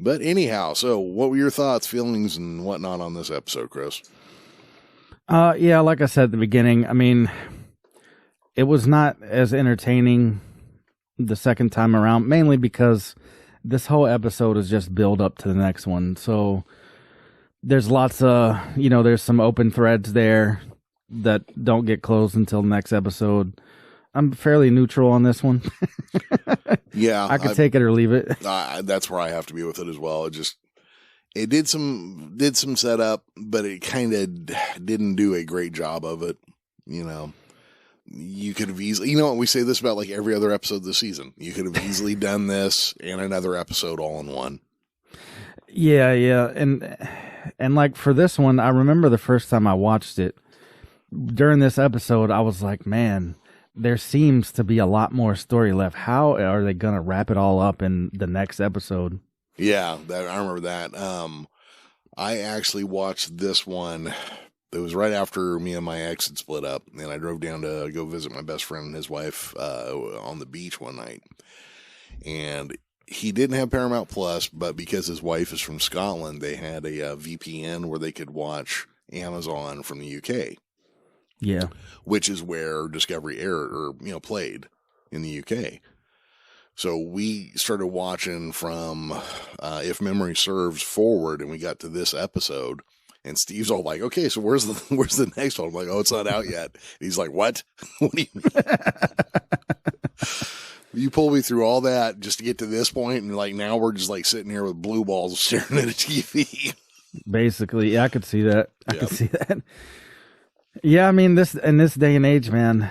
But anyhow, so what were your thoughts, feelings, and whatnot on this episode, Chris? Yeah, like I said at the beginning, I mean, it was not as entertaining the second time around, mainly because this whole episode is just build up to the next one. So there's lots of, there's some open threads there that don't get closed until the next episode. I'm fairly neutral on this one. Yeah. I could take it or leave it. That's where I have to be with it as well. It did some setup, but it kind of didn't do a great job of it. You could have easily, we say this about like every other episode this season. You could have easily done this and another episode all in one. Yeah. And like for this one, I remember the first time I watched it during this episode, I was like, man, there seems to be a lot more story left. How are they going to wrap it all up in the next episode? Yeah, I remember that. I actually watched this one. It was right after me and my ex had split up, and I drove down to go visit my best friend and his wife on the beach one night. And he didn't have Paramount Plus, but because his wife is from Scotland, they had a VPN where they could watch Amazon from the UK. Yeah. Which is where Discovery aired or, played in the UK. So we started watching from, if memory serves, forward, and we got to this episode, and Steve's all like, okay, so where's the next one? I'm like, oh, it's not out yet. And he's like, what? What do you mean? You pulled me through all that just to get to this point, and like now we're just like sitting here with blue balls staring at a TV. Basically, yeah, I could see that. I could see that. Yeah, I mean, in this day and age, man,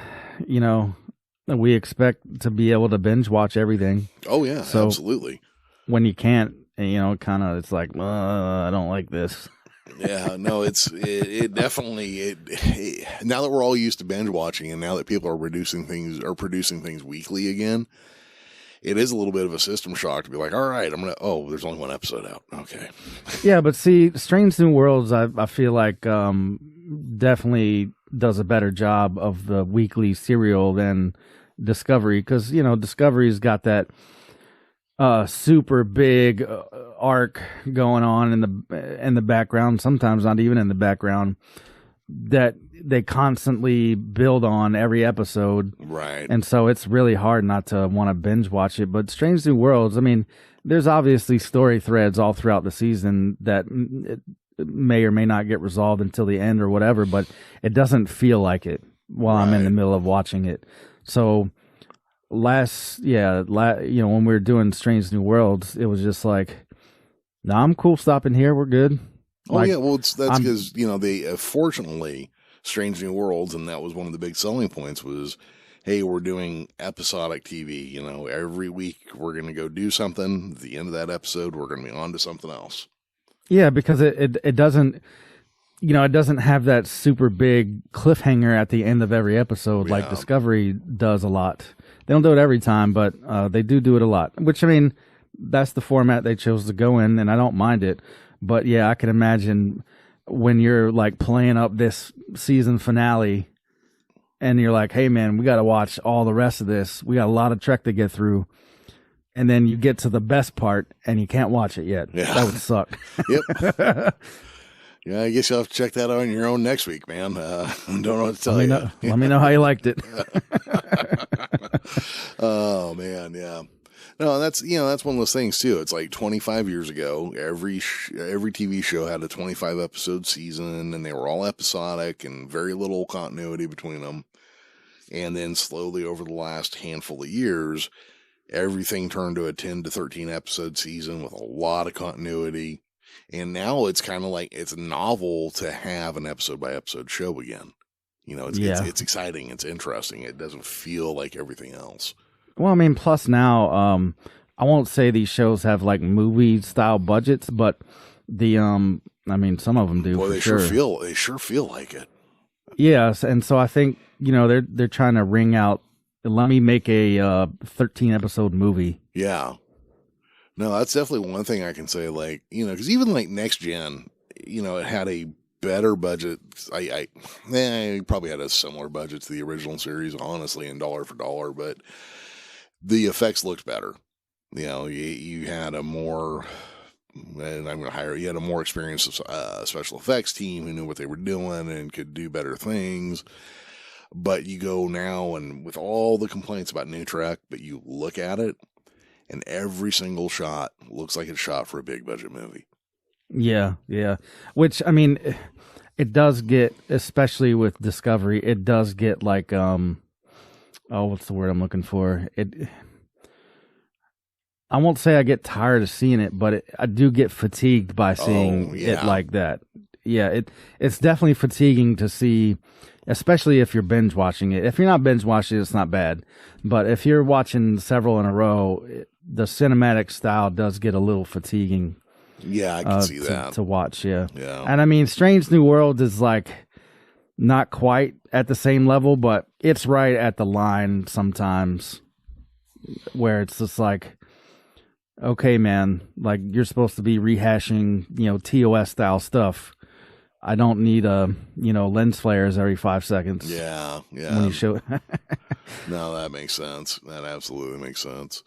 we expect to be able to binge watch everything. Oh yeah, so absolutely. When you can't, it's like, I don't like this. Yeah, no, it definitely, now that we're all used to binge watching and now that people are producing things weekly again, it is a little bit of a system shock to be like, all right, there's only one episode out. Okay. Yeah, but see, Strange New Worlds, I feel like, definitely does a better job of the weekly serial than Discovery, because Discovery's got that super big arc going on in the background, sometimes not even in the background, that they constantly build on every episode, right? And so it's really hard not to want to binge watch it. But Strange New Worlds, I mean, there's obviously story threads all throughout the season that may or may not get resolved until the end or whatever, but it doesn't feel like it while I'm in the middle of watching it. So when we were doing Strange New Worlds, it was just like, no, I'm cool stopping here. We're good. Oh, yeah. Well, that's because, they fortunately, Strange New Worlds, and that was one of the big selling points was, hey, we're doing episodic TV. Every week we're going to go do something. At the end of that episode, we're going to be on to something else. Yeah, because it doesn't, it doesn't have that super big cliffhanger at the end of every episode like Discovery does a lot. They don't do it every time, but they do it a lot, which, I mean, that's the format they chose to go in, and I don't mind it. But yeah, I can imagine when you're like playing up this season finale and you're like, hey man, we got to watch all the rest of this. We got a lot of Trek to get through. And then you get to the best part and you can't watch it yet. Yeah. That would suck. Yep. Yeah, I guess you'll have to check that out on your own next week, man. Don't know what to tell you. Let me know how you liked it. Oh man, yeah. No, that's one of those things too. It's like 25 years ago, every TV show had a 25 episode season, and they were all episodic and very little continuity between them. And then slowly over the last handful of years, everything turned to a 10 to 13 episode season with a lot of continuity. And now it's kind of like it's novel to have an episode by episode show again. It's exciting. It's interesting. It doesn't feel like everything else. Well, I mean, plus now, I won't say these shows have like movie style budgets, but some of them do. Boy, for they sure. sure feel like it. Yes, and so I think they're trying to wring out. Let me make a 13 episode movie. Yeah, no, that's definitely one thing I can say. Like because even like Next Gen, it had a better budget. I probably had a similar budget to the original series, honestly, and dollar for dollar, but the effects looked better. You had a more and I'm going to hire, you had a more experienced special effects team who knew what they were doing and could do better things. But you go now, and with all the complaints about New Trek, but you look at it, and every single shot looks like it's shot for a big budget movie. Yeah, yeah. Which, I mean, it does get, especially with Discovery, it does get like, what's the word I'm looking for? I won't say I get tired of seeing it, but I do get fatigued by seeing it like that. Yeah, it's definitely fatiguing to see, especially if you're binge watching it. If you're not binge watching it, it's not bad. But if you're watching several in a row, the cinematic style does get a little fatiguing. Yeah, I can see that. To watch, yeah. Yeah. And I mean, Strange New World is like not quite at the same level, but it's right at the line sometimes where it's just like, okay, man, like you're supposed to be rehashing, TOS style stuff. I don't need lens flares every 5 seconds. Yeah. When you show No, that makes sense. That absolutely makes sense.